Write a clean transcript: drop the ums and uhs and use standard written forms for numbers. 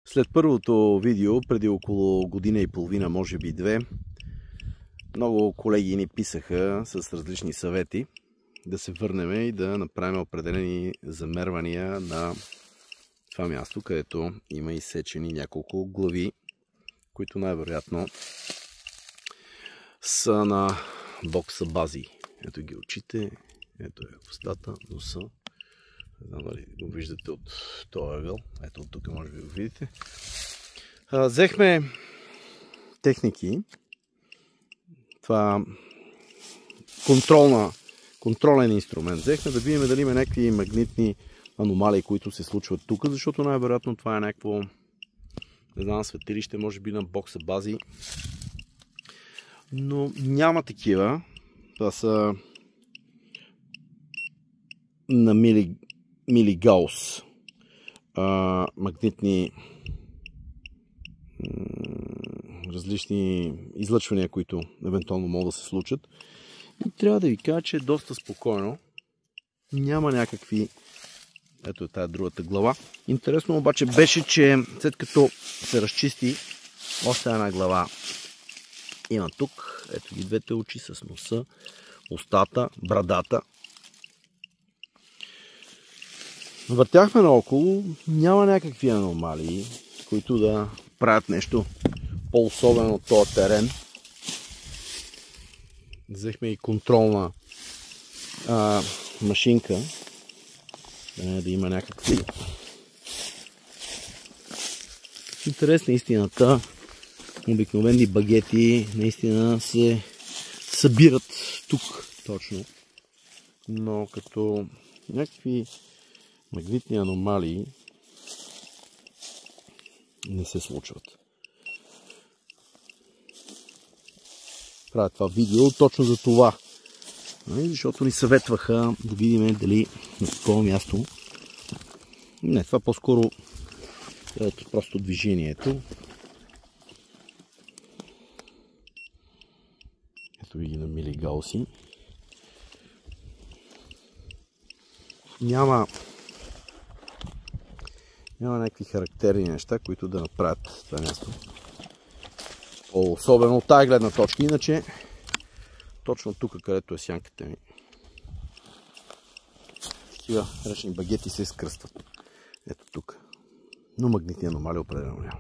След първото видео, преди около година и половина, може би две, много колеги ни писаха с различни съвети да се върнем и да направим определени замервания на това място, където има изсечени няколко глави, които най-вероятно са на бокса бази. Ето ги очите, ето е устата, носа. Не знам дали го виждате от този ъгъл. Ето от тук може би го видите. Взехме техники. Това контролен инструмент. Взехме да видим дали има някакви магнитни аномалии, които се случват тук, защото най-вероятно това е някакво, не знам, светилище, може би на бокса бази. Но няма такива. Това са на милигаус магнитни различни излъчвания, които евентуално могат да се случат. И трябва да ви кажа, че е доста спокойно. Няма някакви... Ето е тая другата глава. Интересно обаче беше, че след като се разчисти, още една глава има тук. Ето ги двете очи с носа, устата, брадата. Въртяхме наоколо, няма някакви аномалии, които да правят нещо по-особено от този терен. Взехме и контролна машинка, да има някакви. Интересна истината, обикновени багети наистина се събират тук точно, но като някакви магнитни аномалии не се случват. Правя това видео точно за това, защото ни съветваха да видим дали на такова място. Не, това по-скоро е просто движението. Ето ви ги на милигауси. Няма някакви характерни неща, които да направят това място особено от тази гледна точка. Иначе, точно тук, където е сянката ми, такива ръчни багети се изкръстват. Ето тук. Но магнитни аномалии определено няма.